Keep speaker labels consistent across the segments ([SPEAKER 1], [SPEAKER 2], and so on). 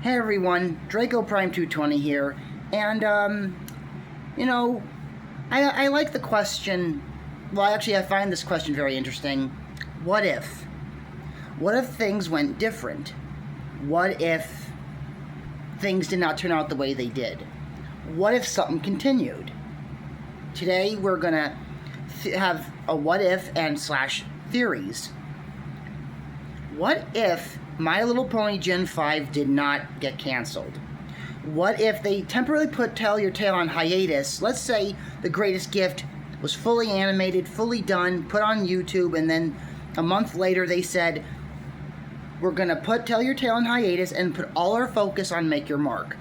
[SPEAKER 1] Hey everyone, Draco Prime 220 here, and I like the question. Well, actually, I find this question very interesting. What if? What if things went different? What if things did not turn out the way they did? What if something continued? Today we're gonna have a what if and slash theories. What if My Little Pony Gen 5 did not get canceled? What if they temporarily put Tell Your Tale on hiatus? Let's say The Greatest Gift was fully animated, fully done, put on YouTube, and then a month later they said, we're going to put Tell Your Tale on hiatus and put all our focus on Make Your Mark.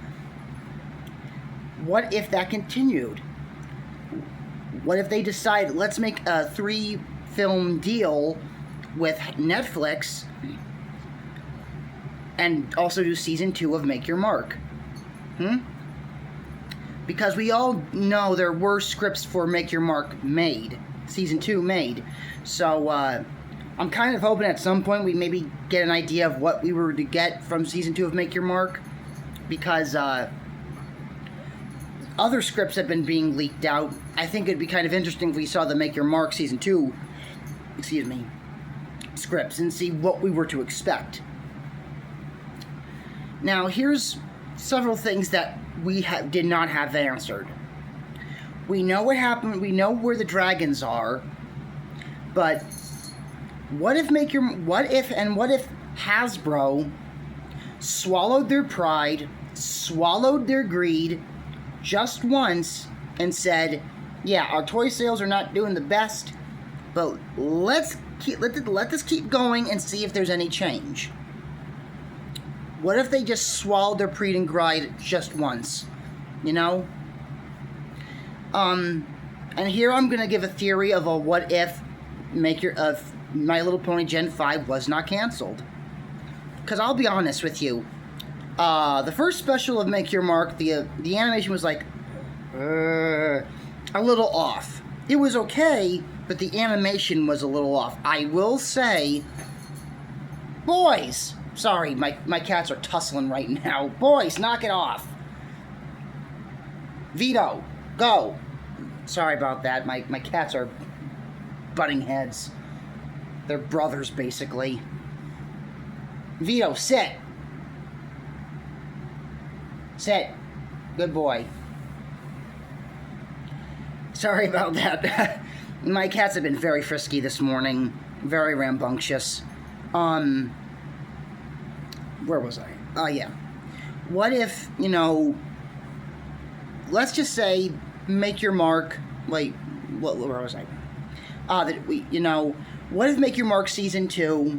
[SPEAKER 1] What if that continued? What if they decide, let's make a 3-film deal with Netflix and also do season 2 of Make Your Mark? Because we all know there were scripts for Make Your Mark made, season 2 made. So I'm kind of hoping at some point we maybe get an idea of what we were to get from season 2 of Make Your Mark, because other scripts have been being leaked out. I think it'd be kind of interesting if we saw the Make Your Mark season 2, scripts and see what we were to expect. Now, here's several things that we did not have answered. We know what happened. We know where the dragons are, but what if Hasbro swallowed their pride, swallowed their greed just once, and said, "Yeah, our toy sales are not doing the best, but let this keep going and see if there's any change." What if they just swallowed their pride and greed just once? And here I'm gonna give a theory of a what if My Little Pony Gen 5 was not canceled. Because I'll be honest with you, the first special of Make Your Mark, the animation was like a little off. It was okay, but the animation was a little off. I will say, boys. Sorry, my cats are tussling right now. Boys, knock it off. Vito, go. Sorry about that. My cats are butting heads. They're brothers, basically. Vito, sit. Sit. Good boy. Sorry about that. My cats have been very frisky this morning. Very rambunctious. Where was I? Oh, yeah. What if, let's just say, Make Your Mark, wait, where was I? What if Make Your Mark Season 2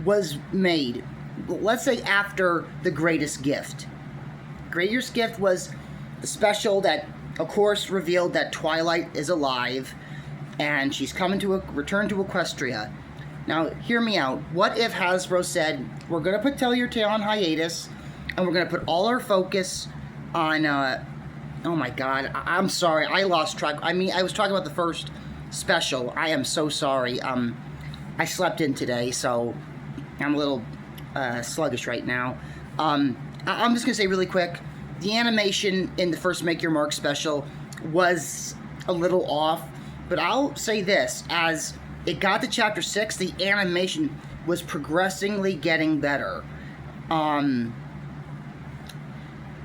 [SPEAKER 1] was made, let's say after The Greatest Gift. Greatest Gift was the special that, of course, revealed that Twilight is alive, and she's coming to return to Equestria. Now, hear me out. What if Hasbro said, we're going to put Tell Your Tale on hiatus, and we're going to put all our focus on, oh my god, I'm sorry, I lost track. I was talking about the first special. I am so sorry. I slept in today, so I'm a little sluggish right now. I'm just going to say really quick, the animation in the first Make Your Mark special was a little off, but I'll say this, as it got to Chapter 6, the animation was progressively getting better.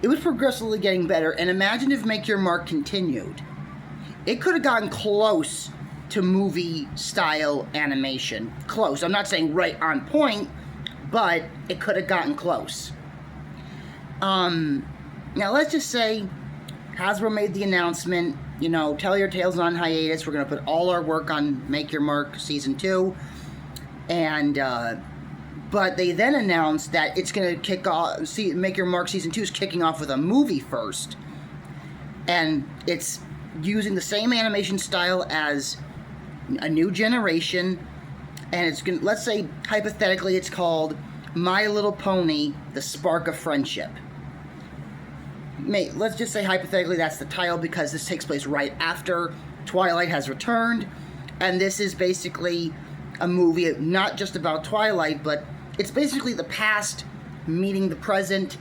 [SPEAKER 1] It was progressively getting better, and imagine if Make Your Mark continued. It could have gotten close to movie-style animation. Close. I'm not saying right on point, but it could have gotten close. Now, let's just say Hasbro made the announcement, Tell Your Tale's on hiatus. We're going to put all our work on Make Your Mark Season 2. And, but they then announced that it's going to kick off, Make Your Mark Season 2 is kicking off with a movie first. And it's using the same animation style as A New Generation. And it's going to, let's say, hypothetically, it's called My Little Pony, The Spark of Friendship. Let's just say hypothetically that's the title, because this takes place right after Twilight has returned, and this is basically a movie not just about Twilight, but it's basically the past meeting the present,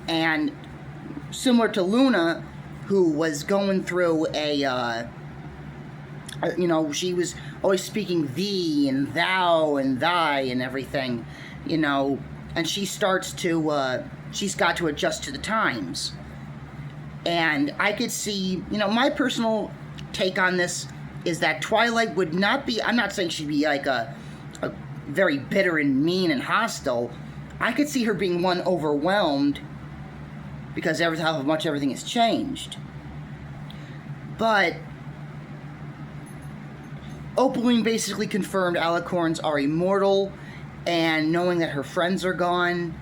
[SPEAKER 1] And similar to Luna, who was going through she was always speaking thee and thou and thy and everything, and she's got to adjust to the times. And I could see, my personal take on this is that Twilight would not be, I'm not saying she'd be like a very bitter and mean and hostile. I could see her being one overwhelmed because how much everything has changed. But Opaline basically confirmed alicorns are immortal, and knowing that her friends are gone,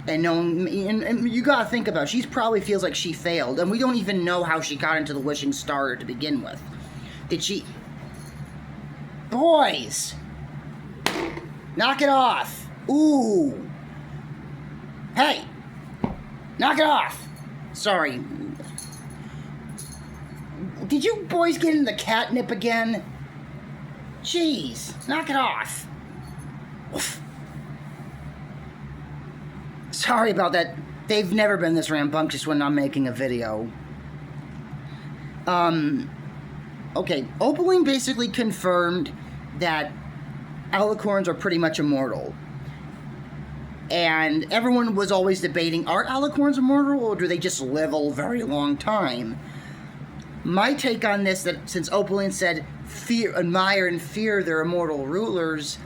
[SPEAKER 1] and you gotta think about it, she probably feels like she failed, and we don't even know how she got into the Wishing Star to begin with. Did she... Boys! Knock it off! Ooh! Hey! Knock it off! Sorry. Did you boys get in the catnip again? Jeez, knock it off. Oof. Sorry about that. They've never been this rambunctious when I'm making a video. Okay, Opaline basically confirmed that alicorns are pretty much immortal. And everyone was always debating, are alicorns immortal, or do they just live a very long time? My take on this, that since Opaline said, admire and fear their immortal rulers,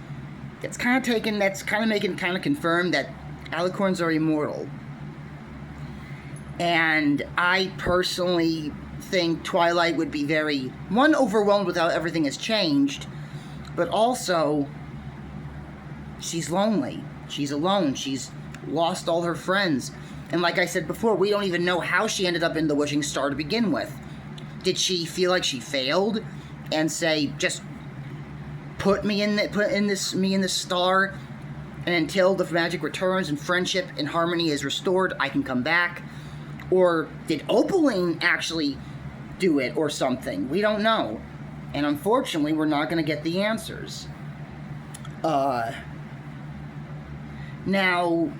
[SPEAKER 1] that's kind of confirmed that alicorns are immortal. And I personally think Twilight would be very, one, overwhelmed with how everything has changed, but also, she's lonely. She's alone. She's lost all her friends. And like I said before, we don't even know how she ended up in the Wishing Star to begin with. Did she feel like she failed and say, just put me in this star, and until the magic returns and friendship and harmony is restored, I can come back? Or did Opaline actually do it or something? We don't know. And unfortunately, we're not going to get the answers. Now,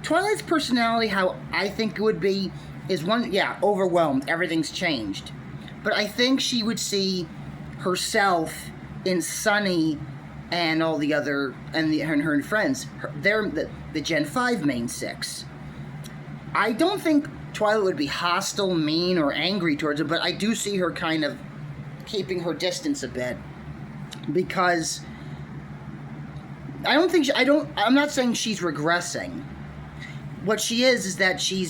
[SPEAKER 1] Twilight's personality, how I think it would be, is one, overwhelmed. Everything's changed. But I think she would see herself in Sunny and all the other, and her friends. They're the Gen 5 main six. I don't think Twilight would be hostile, mean, or angry towards it, but I do see her kind of keeping her distance a bit. Because I'm not saying she's regressing. What she is that she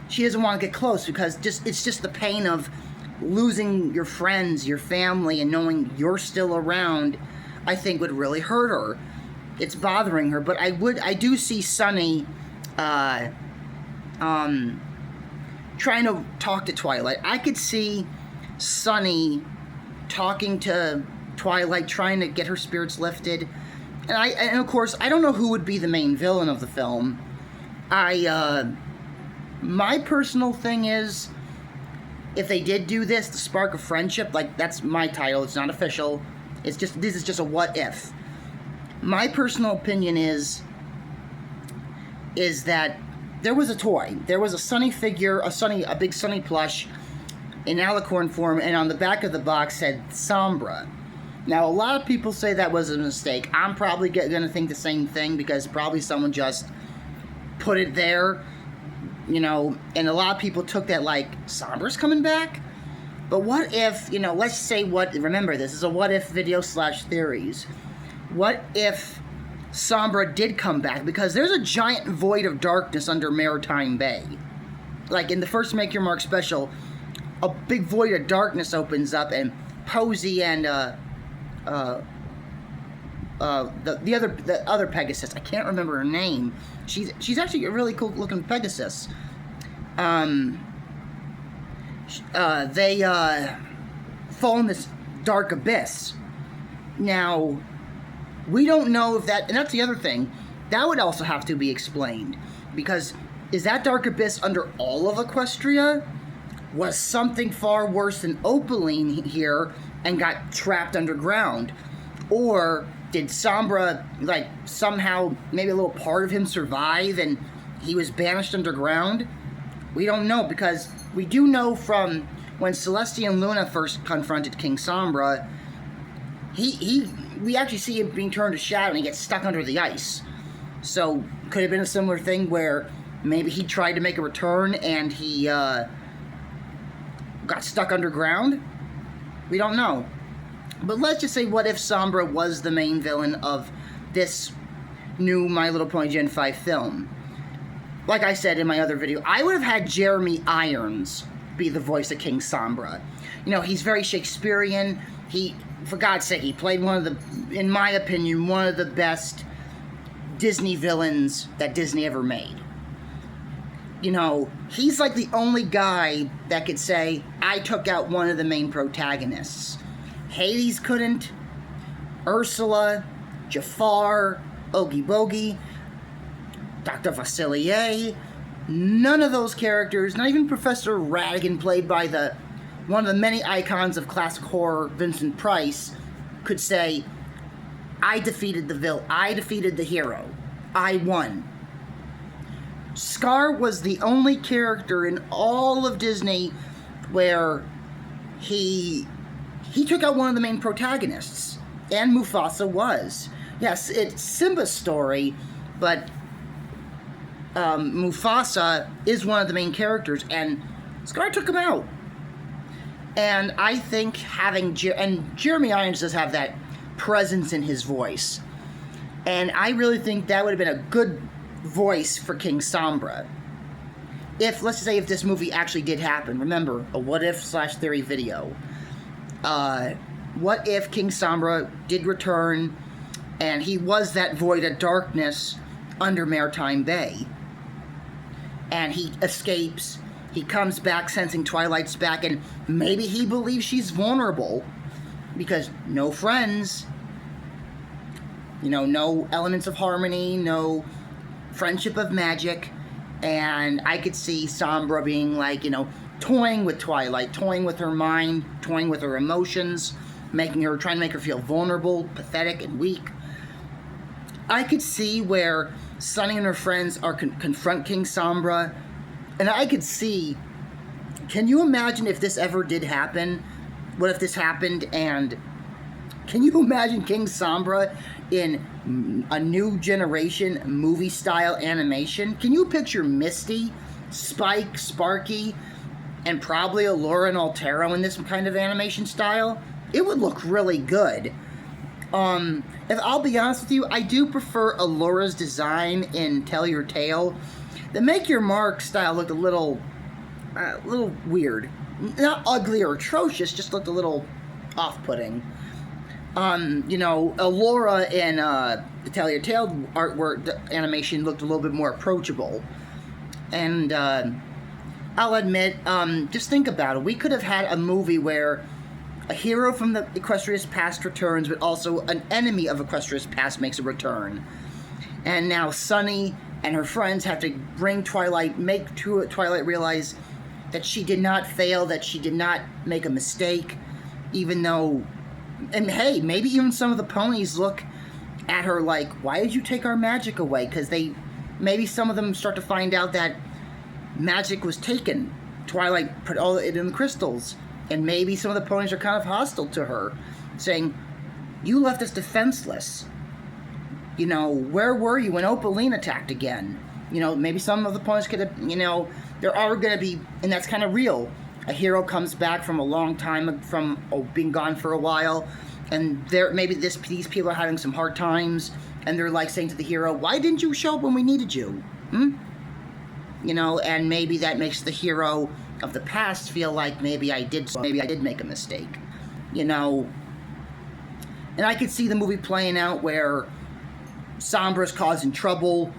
[SPEAKER 1] doesn't want to get close, because it's just the pain of losing your friends, your family, and knowing you're still around, I think would really hurt her. It's bothering her, but I do see Sunny trying to talk to Twilight. I could see Sunny talking to Twilight, trying to get her spirits lifted. And of course, I don't know who would be the main villain of the film. My personal thing is, if they did do this, the Spark of Friendship, like, that's my title, it's not official. This is just a what if. My personal opinion is that there was a toy. There was a Sunny figure, a big Sunny plush in alicorn form, and on the back of the box said Sombra. Now, a lot of people say that was a mistake. I'm probably going to think the same thing, because probably someone just put it there, and a lot of people took that like, Sombra's coming back? But what if, let's say remember, this is a what if video / theories. What if Sombra did come back? Because there's a giant void of darkness under Maritime Bay. Like in the first Make Your Mark special, a big void of darkness opens up, and Posey and the other Pegasus, I can't remember her name. She's actually a really cool looking Pegasus. They fall in this dark abyss. Now, we don't know if that, and that's the other thing, that would also have to be explained, because is that dark abyss under all of Equestria? Was something far worse than Opaline here and got trapped underground? Or Did Sombra, like, somehow, maybe a little part of him survive and he was banished underground? We don't know, because we do know from when Celestia and Luna first confronted King Sombra, we actually see him being turned to shadow and he gets stuck under the ice. So, could it have been a similar thing where maybe he tried to make a return and he got stuck underground? We don't know. But let's just say, what if Sombra was the main villain of this new My Little Pony Gen 5 film? Like I said in my other video, I would have had Jeremy Irons be the voice of King Sombra. You know, he's very Shakespearean. For God's sake, he played one of the, in my opinion, one of the best Disney villains that Disney ever made. You know, he's like the only guy that could say, I took out one of the main protagonists. Hades couldn't, Ursula, Jafar, Oogie Boogie, Dr. Facilier, none of those characters, not even Professor Radigan, played by one of the many icons of classic horror, Vincent Price, could say, I defeated the villain, I defeated the hero, I won. Scar was the only character in all of Disney where he took out one of the main protagonists, and Mufasa was. Yes, it's Simba's story, but Mufasa is one of the main characters, and Scar took him out. And I think having and Jeremy Irons does have that presence in his voice, and I really think that would have been a good voice for King Sombra. If, let's say, if this movie actually did happen, remember, a what if / theory video. What if King Sombra did return, and he was that void of darkness under Maritime Bay, and he escapes, he comes back sensing Twilight's back, and maybe he believes she's vulnerable, because no friends, you know, no elements of harmony, no friendship of magic, and I could see Sombra being like, you know, toying with Twilight, toying with her mind, toying with her emotions, trying to make her feel vulnerable, pathetic, and weak. I could see where Sunny and her friends are confront King Sombra, and I could see, can you imagine if this ever did happen? What if this happened, and can you imagine King Sombra in a new generation movie-style animation? Can you picture Misty, Spike, Sparky, and probably Allura and Altero in this kind of animation style? It would look really good. If I'll be honest with you, I do prefer Allura's design in Tell Your Tale. The Make Your Mark style looked a little weird. Not ugly or atrocious, just looked a little off-putting. You know, Allura in the Tell Your Tale artwork, the animation looked a little bit more approachable. And I'll admit, just think about it. We could have had a movie where a hero from the Equestria's past returns, but also an enemy of Equestria's past makes a return. And now Sunny and her friends have to bring Twilight, make Twilight realize that she did not fail, that she did not make a mistake, even though, and hey, maybe even some of the ponies look at her like, why did you take our magic away? Because maybe some of them start to find out that magic was taken. Twilight put all it in the crystals. And maybe some of the ponies are kind of hostile to her, saying, you left us defenseless. You know, where were you when Opaline attacked again? You know, maybe some of the ponies could have, you know, there are going to be, and that's kind of real. A hero comes back from a long time, from being gone for a while, and maybe these people are having some hard times, and they're like saying to the hero, why didn't you show up when we needed you? You know, and maybe that makes the hero of the past feel like maybe I did make a mistake, you know. And I could see the movie playing out where Sombra's causing trouble.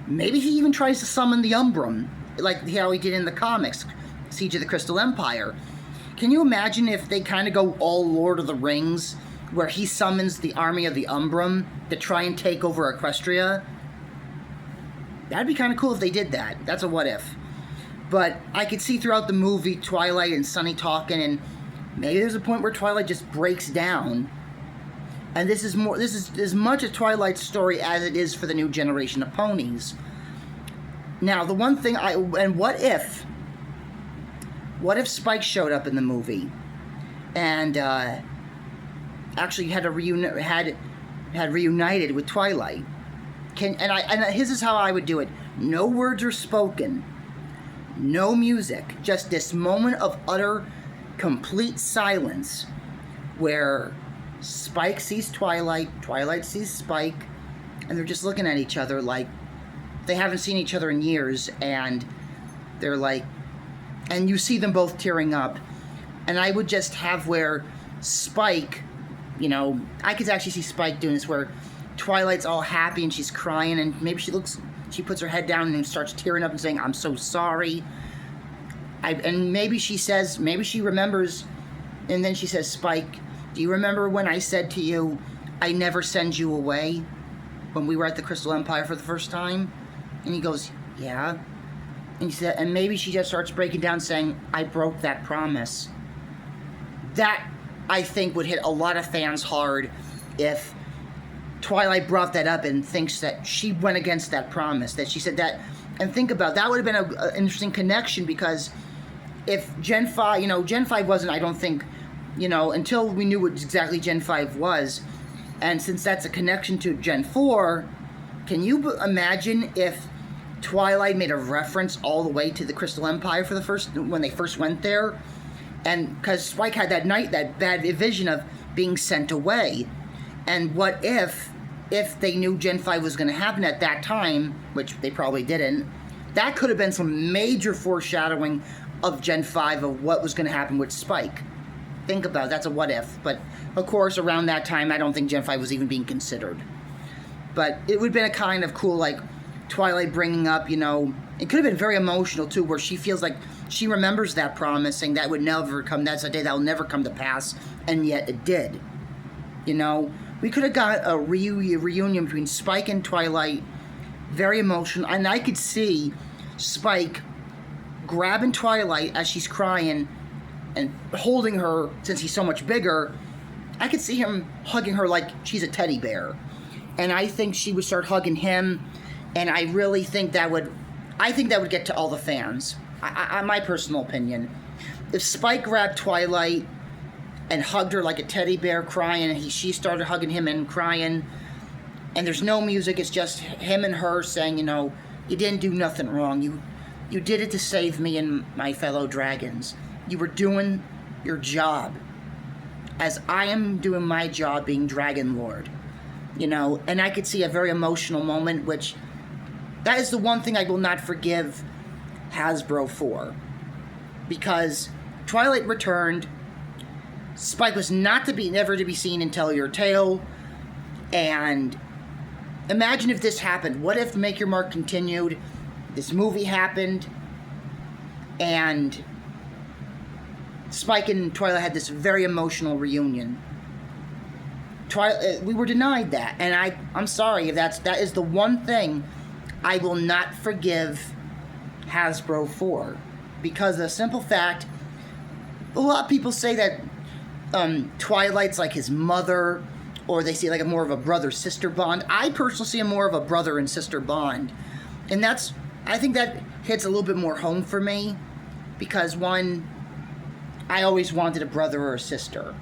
[SPEAKER 1] Maybe he even tries to summon the Umbrum, like how he did in the comics, Siege of the Crystal Empire. Can you imagine if they kind of go all Lord of the Rings, where he summons the army of the Umbrum to try and take over Equestria? That'd be kind of cool if they did that. That's a what if. But I could see throughout the movie Twilight and Sunny talking, and maybe there's a point where Twilight just breaks down, And this is as much a Twilight story as it is for the new generation of ponies. Now, the one thing what if Spike showed up in the movie and actually had reunited with Twilight? This is how I would do it. No words are spoken, no music, just this moment of utter, complete silence where Spike sees Twilight, Twilight sees Spike, and they're just looking at each other like they haven't seen each other in years, and they're like, and you see them both tearing up. And I would just have where Spike, I could actually see Spike doing this, where Twilight's all happy and she's crying, and maybe she puts her head down and starts tearing up and saying, "I'm so sorry." And maybe she remembers, and then she says, "Spike, do you remember when I said to you, I never send you away, when we were at the Crystal Empire for the first time?" And he goes, "Yeah." And maybe she just starts breaking down saying, "I broke that promise." That, I think, would hit a lot of fans hard if Twilight brought that up and thinks that she went against that promise, that she said that. And think about that would have been an interesting connection, because if Gen 5, Gen 5 wasn't, I don't think, until we knew what exactly Gen 5 was, and since that's a connection to Gen 4, can you imagine if Twilight made a reference all the way to the Crystal Empire when they first went there? And because Spike had that bad vision of being sent away. And what if they knew Gen 5 was going to happen at that time, which they probably didn't, that could have been some major foreshadowing of Gen 5 of what was going to happen with Spike. Think about it, that's a what if. But, of course, around that time, I don't think Gen 5 was even being considered. But it would have been a kind of cool, like, Twilight bringing up, it could have been very emotional, too, where she feels like she remembers that promise, saying that would never come, that's a day that will never come to pass, and yet it did. We could have got a reunion between Spike and Twilight, very emotional, and I could see Spike grabbing Twilight as she's crying and holding her, since he's so much bigger. I could see him hugging her like she's a teddy bear, and I think she would start hugging him, and I really think that would get to all the fans. My personal opinion, if Spike grabbed Twilight and hugged her like a teddy bear, crying, and she started hugging him and crying, and there's no music, it's just him and her saying, you didn't do nothing wrong, you did it to save me and my fellow dragons, you were doing your job as I am doing my job being Dragon Lord, and I could see a very emotional moment, which that is the one thing I will not forgive Hasbro for, because Twilight returned, Spike was never to be seen in Tell Your Tale, and imagine if this happened. What if Make Your Mark continued, this movie happened, and Spike and Twilight had this very emotional reunion. We were denied that, and I'm sorry if that is the one thing I will not forgive Hasbro for, because the simple fact, a lot of people say that Twilight's like his mother, or they see like a more of a brother-sister bond. I personally see a more of a brother and sister bond, and I think that hits a little bit more home for me, because one, I always wanted a brother or a sister,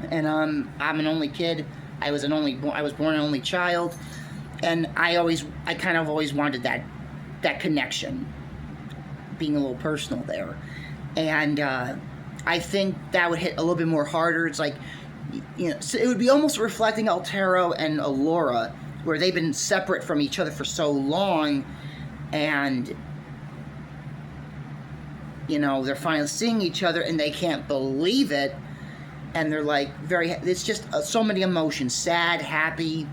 [SPEAKER 1] and I'm an only kid. I was born an only child, and I kind of always wanted that connection, being a little personal there, and I think that would hit a little bit more harder. It's like, so it would be almost reflecting Altero and Allura, where they've been separate from each other for so long, and they're finally seeing each other and they can't believe it, and they're like it's just so many emotions: sad, happy,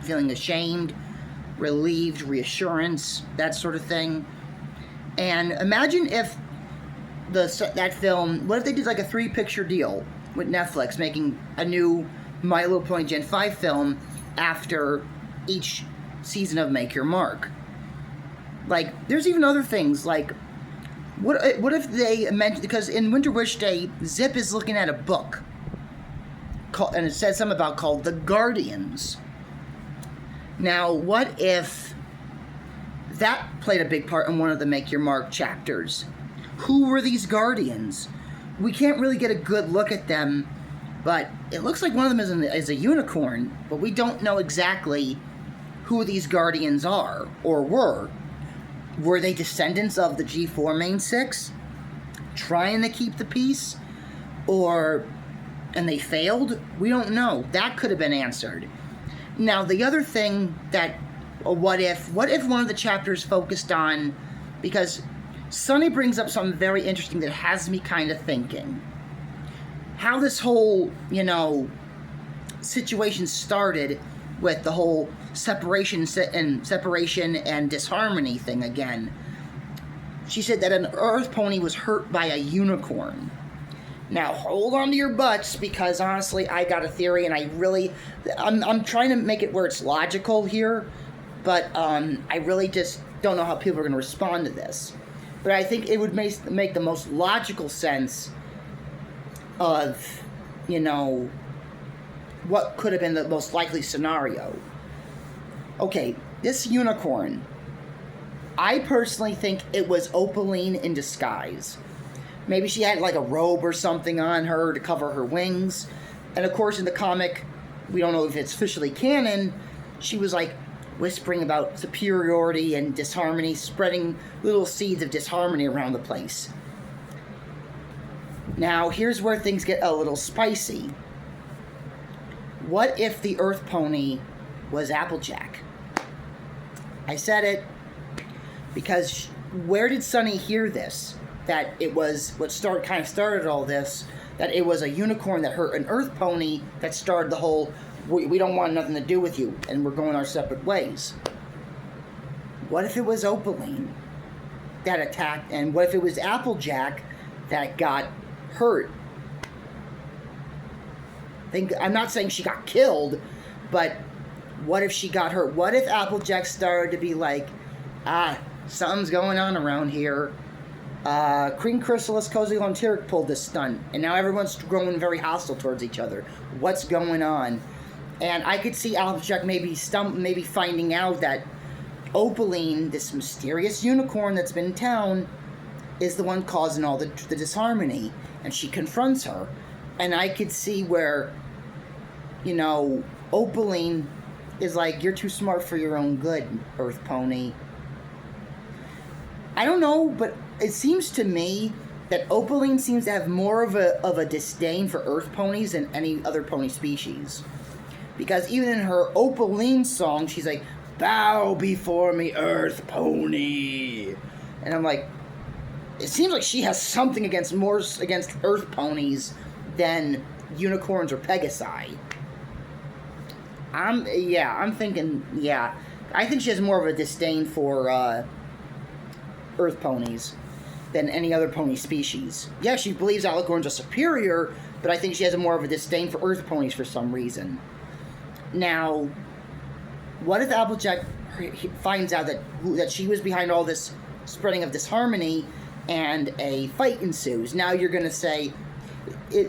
[SPEAKER 1] feeling ashamed, relieved, reassurance, that sort of thing. And imagine if that film, what if they did like a 3-picture deal with Netflix, making a new My Little Pony Gen 5 film after each season of Make Your Mark? Like, there's even other things, like, what if they mentioned, because in Winter Wish Day, Zip is looking at a book called, and it said something about called the Guardians. Now, what if that played a big part in one of the Make Your Mark chapters? Who were these Guardians? We can't really get a good look at them, but it looks like one of them is a unicorn, but we don't know exactly who these Guardians are or were. Were they descendants of the G4 main six, trying to keep the peace, and they failed? We don't know. That could have been answered. Now, the other thing that, what if one of the chapters focused on, because Sunny brings up something very interesting that has me kind of thinking. How this whole, situation started with the whole separation and disharmony thing again. She said that an earth pony was hurt by a unicorn. Now, hold on to your butts, because honestly, I got a theory, and I'm trying to make it where it's logical here, but I really just don't know how people are going to respond to this. But I think it would make the most logical sense of, what could have been the most likely scenario. Okay, this unicorn, I personally think it was Opaline in disguise. Maybe she had like a robe or something on her to cover her wings. And of course in the comic, we don't know if it's officially canon, she was like whispering about superiority and disharmony, spreading little seeds of disharmony around the place. Now, here's where things get a little spicy. What if the Earth Pony was Applejack? I said it because where did Sunny hear this? That it was what kind of started all this, that it was a unicorn that hurt an Earth Pony that started the whole, we don't want nothing to do with you, and we're going our separate ways. What if it was Opaline that attacked, and what if it was Applejack that got hurt? I'm not saying she got killed, but what if she got hurt? What if Applejack started to be like, something's going on around here. Queen Chrysalis Cozy Lonteric pulled this stunt, and now everyone's growing very hostile towards each other. What's going on? And I could see Applejack maybe finding out that Opaline, this mysterious unicorn that's been in town, is the one causing all the disharmony, and she confronts her. And I could see where, Opaline is like, you're too smart for your own good, Earth Pony. I don't know, but it seems to me that Opaline seems to have more of a disdain for Earth Ponies than any other pony species. Because even in her Opaline song, she's like, bow before me, Earth Pony. And I'm like, it seems like she has something against Earth Ponies than unicorns or Pegasi. I think she has more of a disdain for Earth Ponies than any other pony species. Yeah, she believes alicorns are superior, but I think she has more of a disdain for Earth Ponies for some reason. Now, what if Applejack finds out that she was behind all this spreading of disharmony and a fight ensues? Now you're going to say,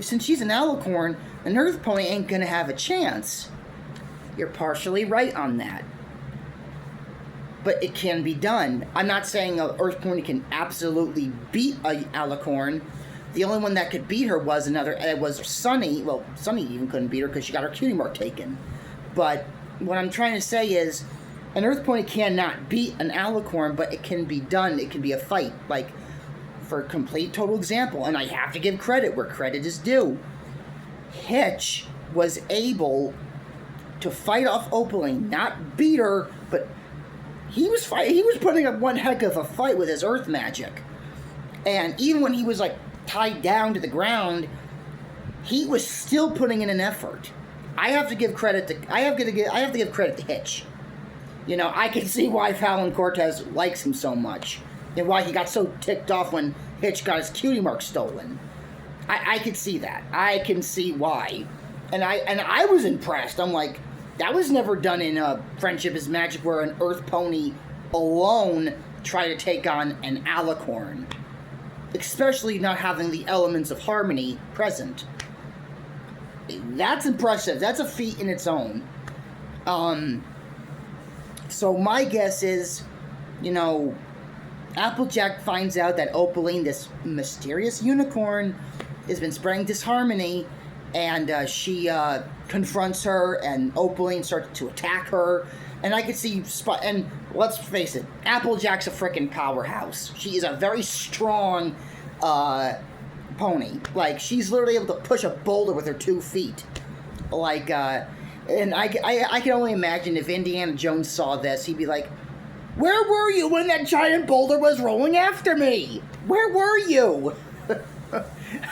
[SPEAKER 1] since she's an alicorn, an Earth Pony ain't going to have a chance. You're partially right on that. But it can be done. I'm not saying an Earth Pony can absolutely beat an alicorn. The only one that could beat her was Sunny. Well, Sunny even couldn't beat her because she got her cutie mark taken. But what I'm trying to say is, an Earth Pony cannot beat an alicorn, but it can be done. It can be a fight. Like, for a complete total example, and I have to give credit where credit is due, Hitch was able to fight off Opaline, not beat her, but he was putting up one heck of a fight with his earth magic. And even when he was like tied down to the ground, he was still putting in an effort. I have to give credit to Hitch. I can see why Fallon Cortez likes him so much, and why he got so ticked off when Hitch got his cutie mark stolen. I can see that. I can see why. And I was impressed. I'm like, that was never done in Friendship is Magic, where an Earth Pony alone tried to take on an alicorn. Especially not having the elements of harmony present. That's impressive. That's a feat in its own. So my guess is, you know, Applejack finds out that Opaline, this mysterious unicorn, has been spreading disharmony, and she confronts her, and Opaline starts to attack her. And I could see, and let's face it, Applejack's a freaking powerhouse. She is a very strong pony. Like, she's literally able to push a boulder with her 2 feet. Like, and I can only imagine if Indiana Jones saw this, he'd be like, "Where were you when that giant boulder was rolling after me? Where were you?"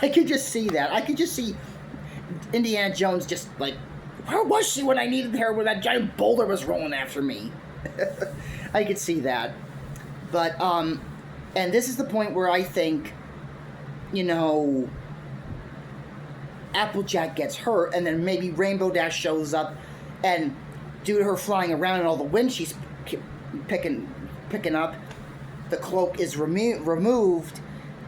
[SPEAKER 1] I could just see that. I could just see Indiana Jones just like, "Where was she when I needed her when that giant boulder was rolling after me?" I could see that. But, and this is the point where I think, you know, Applejack gets hurt, and then maybe Rainbow Dash shows up, and due to her flying around and all the wind she's picking up, the cloak is removed,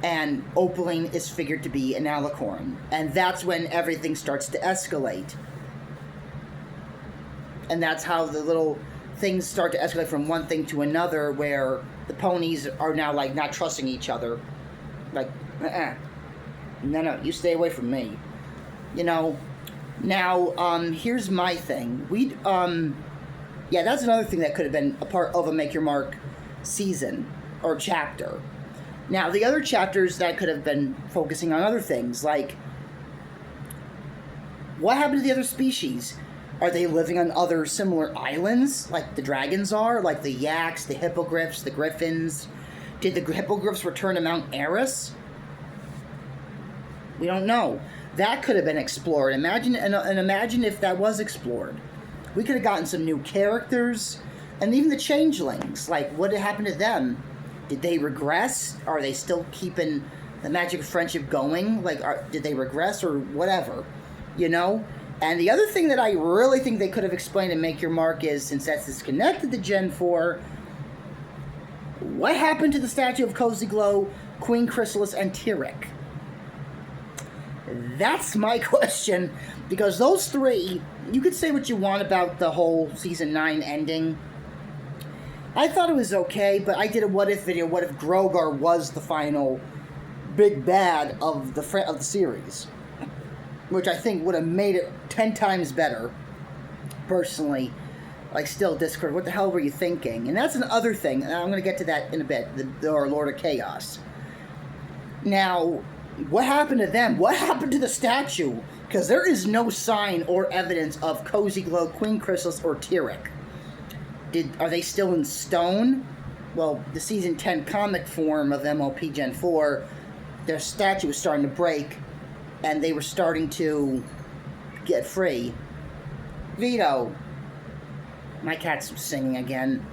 [SPEAKER 1] and Opaline is figured to be an alicorn. And that's when everything starts to escalate. And that's how the little things start to escalate from one thing to another, where the ponies are now, like, not trusting each other. Like, no, you stay away from me. You know, now, here's my thing. Yeah, that's another thing that could have been a part of a Make Your Mark season or chapter. Now, the other chapters that could have been focusing on other things, like, what happened to the other species? Are they living on other similar islands, like the dragons are? Like the yaks, the hippogriffs, the griffins? Did the hippogriffs return to Mount Eris? We don't know. That could have been explored. Imagine if that was explored. We could have gotten some new characters, and even the changelings. Like, what had happened to them? Did they regress? Are they still keeping the magic of friendship going? Like, did they regress or whatever? You know? And the other thing that I really think they could have explained in Make Your Mark is, since that's disconnected to Gen 4, what happened to the statue of Cozy Glow, Queen Chrysalis, and Tyrek? That's my question, because those 3, you could say what you want about the whole Season 9 ending. I thought it was okay, but I did a what-if video. What if Grogar was the final big bad of the series? Which I think would have made it 10 times better, personally. Like, still, Discord, what the hell were you thinking? And that's another thing, and I'm going to get to that in a bit, our Lord of Chaos. Now, what happened to them? What happened to the statue? Because there is no sign or evidence of Cozy Glow, Queen Chrysalis, or Tyrek. Are they still in stone? Well, the Season 10 comic form of MLP Gen 4, their statue was starting to break, and they were starting to get free. Vito. My cat's singing again.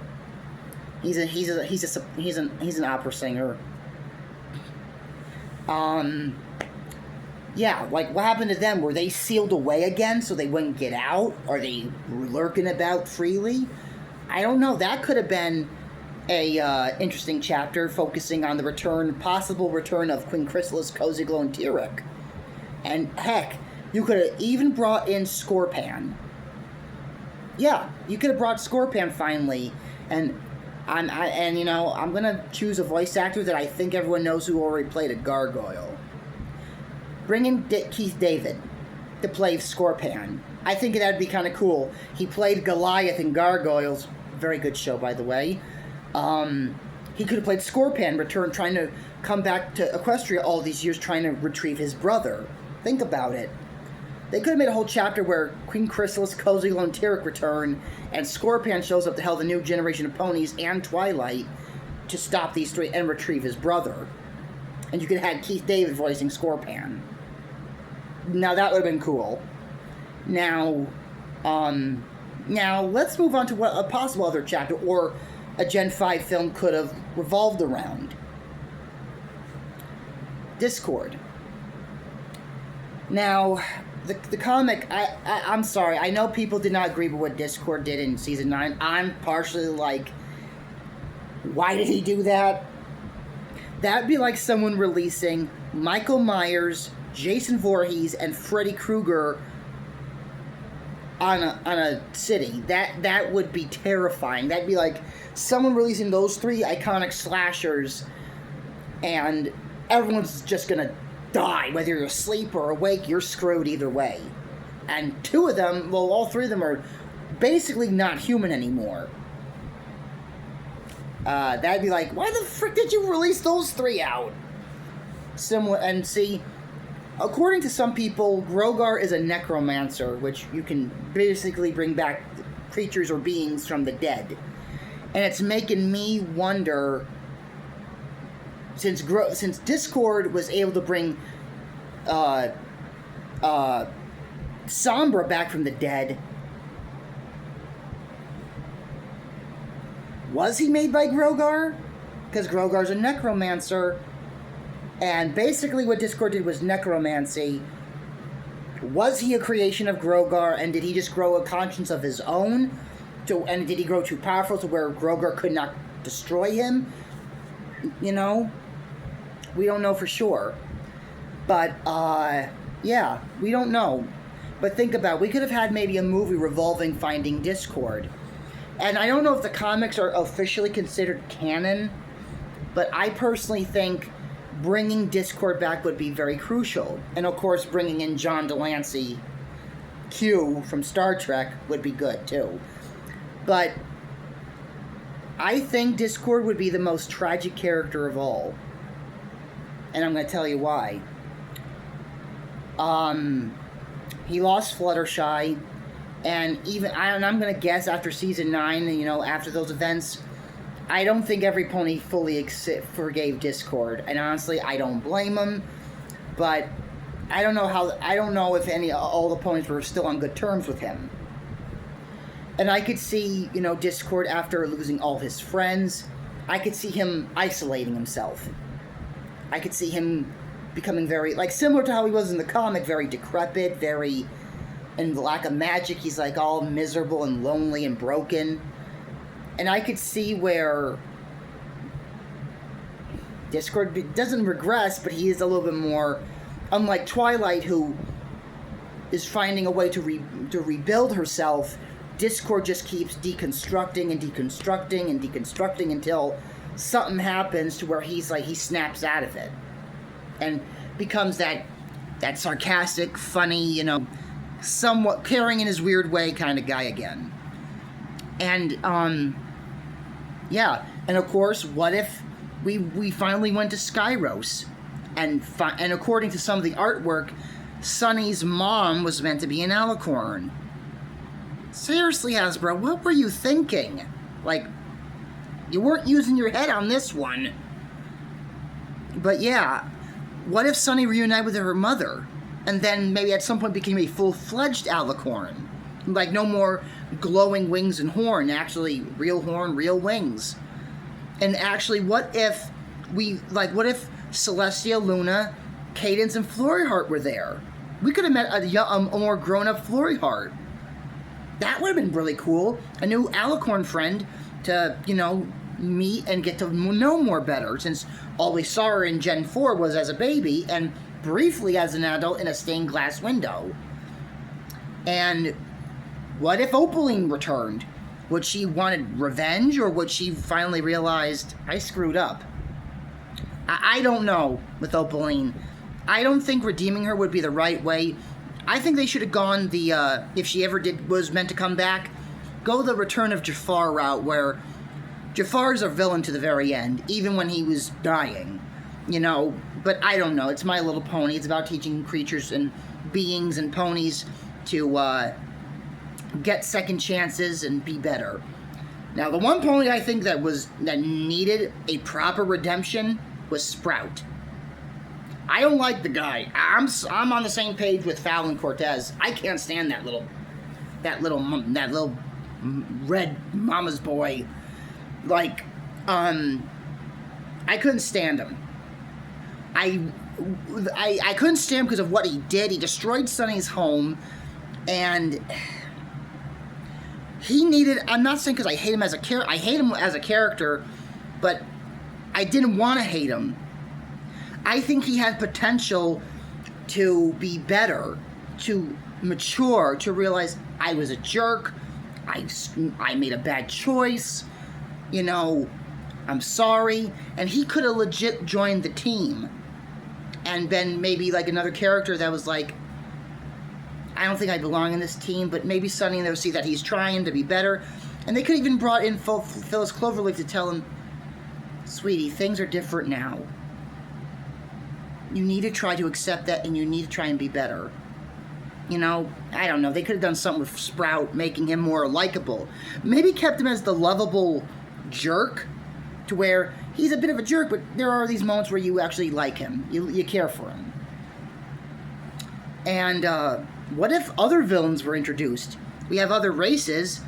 [SPEAKER 1] He's an opera singer. Yeah, like, what happened to them? Were they sealed away again so they wouldn't get out? Are they lurking about freely? I don't know. That could have been a interesting chapter focusing on the possible return of Queen Chrysalis, Cozy Glow, and Tyrek. And heck, you could have even brought in Scorpan. Yeah, you could have brought Scorpan finally, and you know, I'm gonna choose a voice actor that I think everyone knows who already played a gargoyle. Bring in Keith David to play Scorpan. I think that'd be kind of cool. He played Goliath in Gargoyles. Very good show, by the way. He could have played Scorpan, trying to come back to Equestria all these years, trying to retrieve his brother. Think about it. They could have made a whole chapter where Queen Chrysalis, Cozy Glow, and Tyrek return, and Scorpan shows up to help the new generation of ponies and Twilight to stop these 3 and retrieve his brother. And you could have had Keith David voicing Scorpan. Now that would have been cool. Now let's move on to what a possible other chapter or a Gen 5 film could have revolved around. Discord. Now, the comic, I'm sorry, I know people did not agree with what Discord did in Season 9. I'm partially like, why did he do that? That'd be like someone releasing Michael Myers, Jason Voorhees, and Freddy Krueger on a city. That would be terrifying. That'd be like someone releasing those 3 iconic slashers, and everyone's just gonna die. Whether you're asleep or awake, you're screwed either way. And 2 of them, well, all 3 of them are basically not human anymore. That'd be like, why the frick did you release those 3 out? Similar, and see, according to some people, Grogar is a necromancer, which you can basically bring back creatures or beings from the dead. And it's making me wonder, since Discord was able to bring Sombra back from the dead, was he made by Grogar? Because Grogar's a necromancer, and basically what Discord did was necromancy. Was he a creation of Grogar, and did he just grow a conscience of his own? And did he grow too powerful to where Grogar could not destroy him? You know? We don't know for sure. But, yeah, we don't know. But think about it. We could have had maybe a movie revolving Finding Discord. And I don't know if the comics are officially considered canon, but I personally think bringing Discord back would be very crucial. And of course, bringing in John Delancey, Q from Star Trek, would be good too. But I think Discord would be the most tragic character of all. And I'm going to tell you why. He lost Fluttershy, and I'm going to guess after season 9, you know, after those events, I don't think every pony fully forgave Discord. And honestly, I don't blame him, but I don't know if all the ponies were still on good terms with him. And I could see, you know, Discord after losing all his friends, I could see him isolating himself. I could see him becoming very, like, similar to how he was in the comic, very decrepit, very in lack of magic. He's like all miserable and lonely and broken. And I could see where Discord doesn't regress, but he is a little bit more, unlike Twilight, who is finding a way to rebuild herself. Discord just keeps deconstructing and deconstructing and deconstructing until something happens to where he snaps out of it and becomes that sarcastic, funny, you know, somewhat caring in his weird way kind of guy again. And yeah, and of course, what if we finally went to Skyros, and according to some of the artwork, Sunny's mom was meant to be an alicorn. Seriously, Hasbro, what were you thinking? Like, you weren't using your head on this one. But yeah, what if Sunny reunited with her mother, and then maybe at some point became a full-fledged alicorn? Like, no more glowing wings and horn, actually real horn, real wings. And actually, what if Celestia, Luna, Cadence, and Florryheart were there? We could have met a more grown-up Florryheart. That would have been really cool. A new alicorn friend to, you know, meet and get to know more better, since all we saw her in Gen 4 was as a baby and briefly as an adult in a stained glass window. And what if Opaline returned? Would she wanted revenge, or would she finally realized, I screwed up? I don't know with Opaline. I don't think redeeming her would be the right way. I think they should have gone the, if she ever was meant to come back, go the Return of Jafar route, where Jafar is a villain to the very end, even when he was dying, you know. But I don't know. It's My Little Pony. It's about teaching creatures and beings and ponies to get second chances and be better. Now, the one pony I think that needed a proper redemption was Sprout. I don't like the guy. I'm on the same page with Fallon Cortez. I can't stand that little red mama's boy. Like, I couldn't stand him. I couldn't stand him because of what he did. He destroyed Sunny's home, and he needed. I'm not saying because I hate him as a character. I hate him as a character, but I didn't want to hate him. I think he had potential to be better, to mature, to realize I was a jerk. I made a bad choice. You know, I'm sorry. And he could have legit joined the team and been maybe like another character that was like, I don't think I belong in this team, but maybe Sonny and they'll see that he's trying to be better. And they could have even brought in Phyllis Cloverleaf to tell him, sweetie, things are different now. You need to try to accept that, and you need to try and be better. You know, I don't know. They could have done something with Sprout, making him more likable. Maybe kept him as the lovable jerk, to where he's a bit of a jerk, but there are these moments where you actually like him. You care for him. And what if other villains were introduced? We have other races.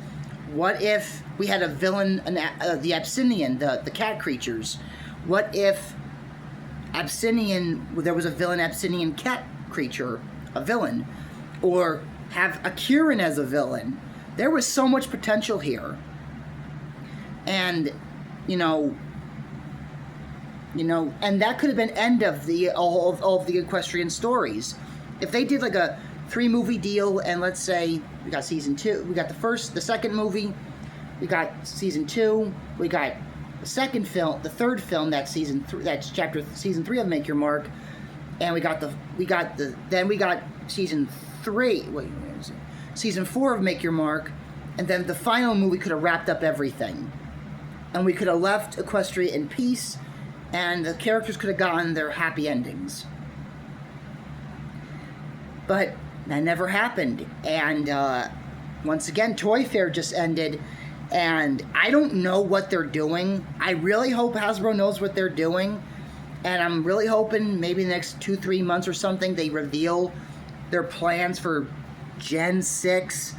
[SPEAKER 1] What if we had a villain, the Abyssinian, the cat creatures? What if there was a villain Abyssinian cat creature, a villain? Or have a Kieran as a villain? There was so much potential here. And, you know, and that could have been end of all of the Equestrian stories. If they did like a 3-movie deal, and let's say we got season 2, we got the second movie, we got season 2, we got the second film, the third film, that's season 3, that's season 3 of Make Your Mark, and we got season 3, season 4 of Make Your Mark, and then the final movie could have wrapped up everything, and we could have left Equestria in peace, and the characters could have gotten their happy endings. But that never happened. And once again, Toy Fair just ended, and I don't know what they're doing. I really hope Hasbro knows what they're doing, and I'm really hoping maybe in the next 2-3 months or something they reveal their plans for Gen 6,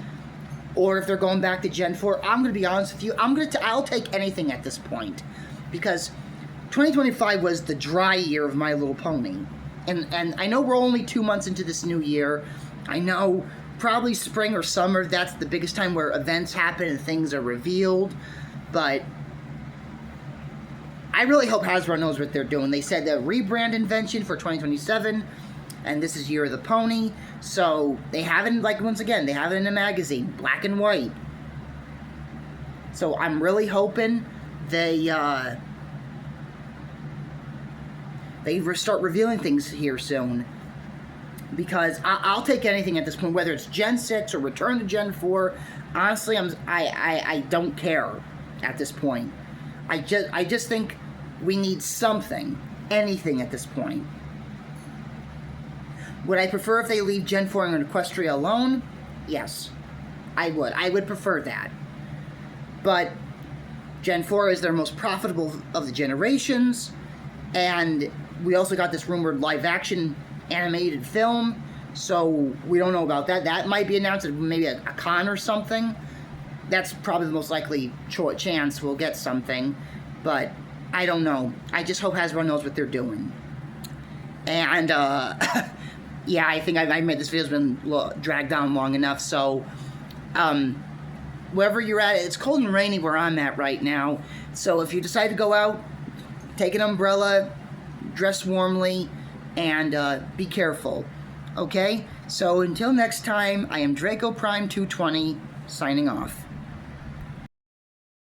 [SPEAKER 1] or if they're going back to Gen 4. I'm going to be honest with you. I'll take anything at this point, because 2025 was the dry year of My Little Pony. And I know we're only 2 months into this new year. I know probably spring or summer, that's the biggest time where events happen and things are revealed. But I really hope Hasbro knows what they're doing. They said the rebrand invention for 2027, and this is Year of the Pony. So they have it, like, once again, they have it in a magazine, black and white. So I'm really hoping they start revealing things here soon, because I'll take anything at this point, whether it's Gen 6 or return to Gen 4. Honestly, I don't care at this point. I just think we need something, anything at this point. Would I prefer if they leave Gen 4 and Equestria alone? Yes, I would. I would prefer that. But Gen 4 is their most profitable of the generations, and we also got this rumored live-action animated film, so we don't know about that. That might be announced at maybe a con or something. That's probably the most likely chance we'll get something, but I don't know. I just hope Hasbro knows what they're doing. And, yeah, I think I made this video's been dragged down long enough, so, wherever you're at, it's cold and rainy where I'm at right now, so if you decide to go out, take an umbrella, dress warmly, and be careful, okay? So until next time, I am Draco Prime 220, signing off.